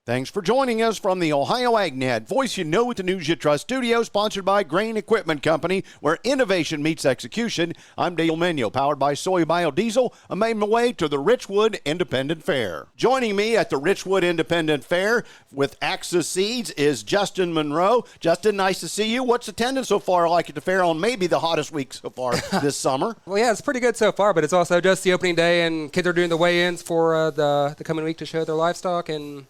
Thanks for joining us from the Ohio AgNet, voice you know with the news you trust studio, sponsored by Grain Equipment Company, where innovation meets execution. I'm Dale Menyo, powered by Soy Biodiesel. I made my way to the Richwood Independent Fair. Joining me at the Richwood Independent Fair with Axis Seeds is Justin Monroe. Justin, nice to see you. What's attendance so far like at the fair on maybe the hottest week so far this summer? Well, yeah, it's pretty good so far, but it's also just the opening day, and kids are doing the weigh-ins for the coming week to show their livestock, and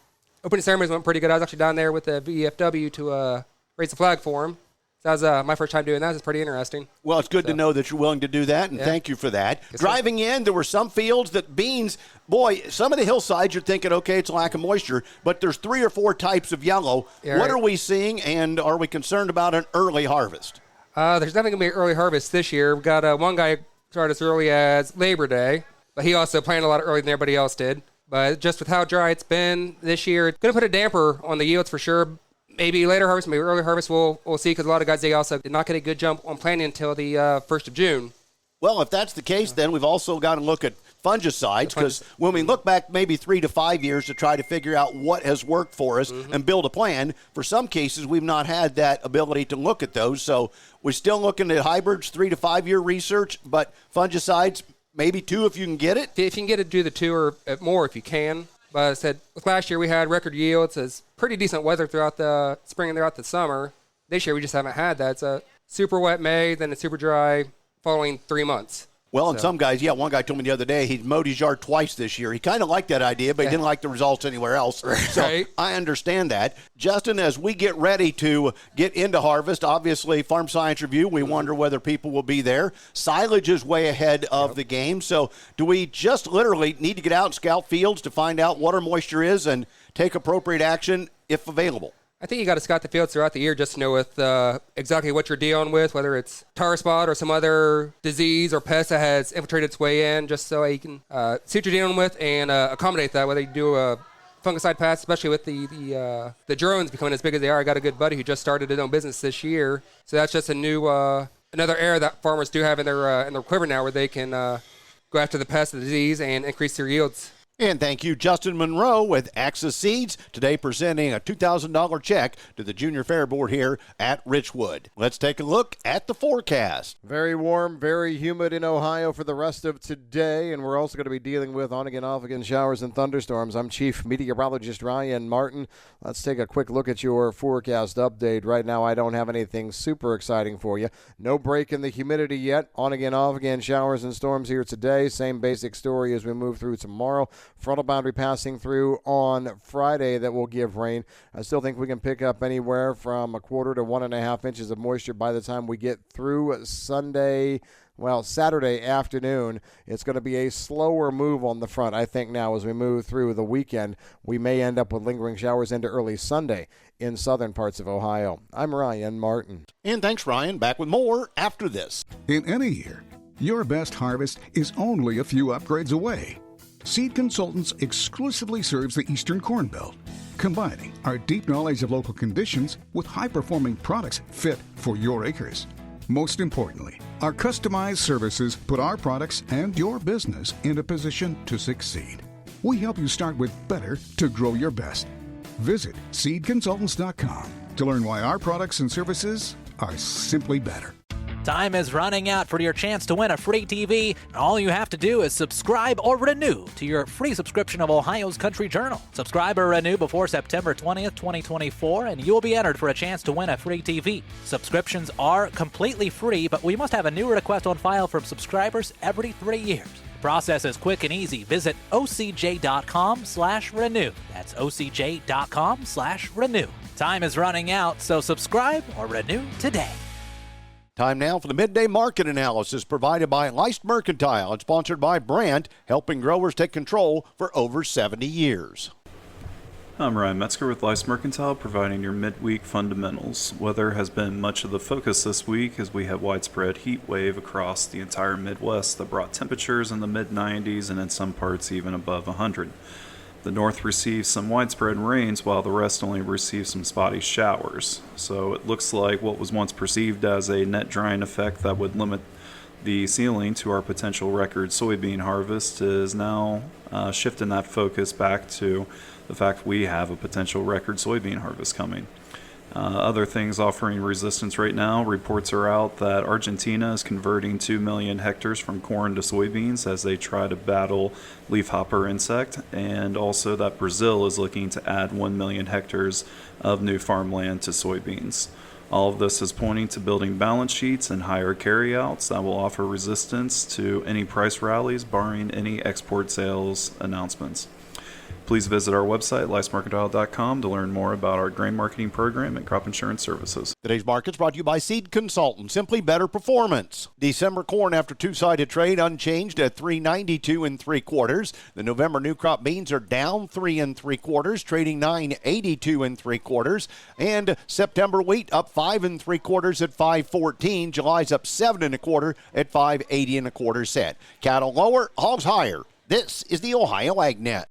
opening ceremonies went pretty good. I was actually down there with the VFW to raise the flag for them. So that was my first time doing that. It's pretty interesting. Well, it's good to know that you're willing to do that, and thank you for that. Yes, Driving in, there were some fields that beans, boy, some of the hillsides you're thinking, okay, it's a lack of moisture, but there's 3 or 4 types of yellow. Yeah, what right. are we seeing, and are we concerned about an early harvest? There's definitely going to be an early harvest this year. We've got one guy started as early as Labor Day, but he also planted a lot earlier than everybody else did. But just with how dry it's been this year, it's going to put a damper on the yields for sure. Maybe later harvest, maybe early harvest, we'll see, because a lot of guys, they also did not get a good jump on planting until the 1st of June. Well, if that's the case, then we've also got to look at fungicides, because when we look back maybe 3 to 5 years to try to figure out what has worked for us and build a plan, for some cases we've not had that ability to look at those. So we're still looking at hybrids, 3 to 5 year research, but fungicides, maybe 2 if you can get it. If you can get it, do the 2 or more if you can. But I said, last year we had record yields. It's pretty decent weather throughout the spring and throughout the summer. This year we just haven't had that. It's a super wet May, then a super dry following 3 months. Well, and some guys, one guy told me the other day he mowed his yard twice this year. He kind of liked that idea, but he didn't like the results anywhere else. So Right. I understand that. Justin, as we get ready to get into harvest, obviously Farm Science Review, we wonder whether people will be there. Silage is way ahead of the game. So do we just literally need to get out and scout fields to find out what our moisture is and take appropriate action if available? I think you got to scout the fields throughout the year just to know with exactly what you're dealing with, whether it's tar spot or some other disease or pest that has infiltrated its way in, just so you can see what you're dealing with and accommodate that, whether you do a fungicide pass, especially with the drones becoming as big as they are. I got a good buddy who just started his own business this year, so that's just a new another area that farmers do have in their quiver now, where they can go after the pest, the disease, and increase their yields. And thank you, Justin Monroe with Axis Seeds, today presenting a $2,000 check to the Junior Fair Board here at Richwood. Let's take a look at the forecast. Very warm, very humid in Ohio for the rest of today, and we're also going to be dealing with on-again, off-again showers and thunderstorms. I'm Chief Meteorologist Ryan Martin. Let's take a quick look at your forecast update. Right now, I don't have anything super exciting for you. No break in the humidity yet. On-again, off-again showers and storms here today. Same basic story as we move through tomorrow. Frontal boundary passing through on Friday that will give rain. I still think we can pick up anywhere from 1/4 to 1.5 inches of moisture by the time we get through Saturday afternoon. It's going to be a slower move on the front, I think, now as we move through the weekend. We may end up with lingering showers into early Sunday in southern parts of Ohio. I'm Ryan Martin. And thanks, Ryan. Back with more after this. In any year, your best harvest is only a few upgrades away. Seed Consultants exclusively serves the Eastern Corn Belt, combining our deep knowledge of local conditions with high-performing products fit for your acres. Most importantly, our customized services put our products and your business in a position to succeed. We help you start with better to grow your best. Visit seedconsultants.com to learn why our products and services are simply better. Time is running out for your chance to win a free TV. All you have to do is subscribe or renew to your free subscription of Ohio's Country Journal. Subscribe or renew before September 20th, 2024, and you'll be entered for a chance to win a free TV. Subscriptions are completely free, but we must have a new request on file from subscribers every 3 years. The process is quick and easy. Visit ocj.com/renew. That's ocj.com/renew. Time is running out, so subscribe or renew today. Time now for the Midday Market Analysis provided by Leist Mercantile and sponsored by Brandt, helping growers take control for over 70 years. I'm Ryan Metzger with Leist Mercantile, providing your midweek fundamentals. Weather has been much of the focus this week as we have widespread heat wave across the entire Midwest that brought temperatures in the mid-90s and in some parts even above 100. The north received some widespread rains while the rest only received some spotty showers. So it looks like what was once perceived as a net drying effect that would limit The ceiling to our potential record soybean harvest is now shifting that focus back to the fact we have a potential record soybean harvest coming. Other things offering resistance right now, reports are out that Argentina is converting 2 million hectares from corn to soybeans as they try to battle leafhopper insect, and also that Brazil is looking to add 1 million hectares of new farmland to soybeans. All of this is pointing to building balance sheets and higher carryouts that will offer resistance to any price rallies, barring any export sales announcements. Please visit our website, lifemercantile.com, to learn more about our grain marketing program and crop insurance services. Today's market's brought to you by Seed Consultants, simply better performance. December corn after two-sided trade unchanged at $3.92 3/4. The November new crop beans are down 3 3/4, trading $9.82 3/4. And September wheat up 5 3/4 at $5.14. July's up 7 1/4 at $5.80 1/4 cent. Cattle lower, hogs higher. This is the Ohio AgNet.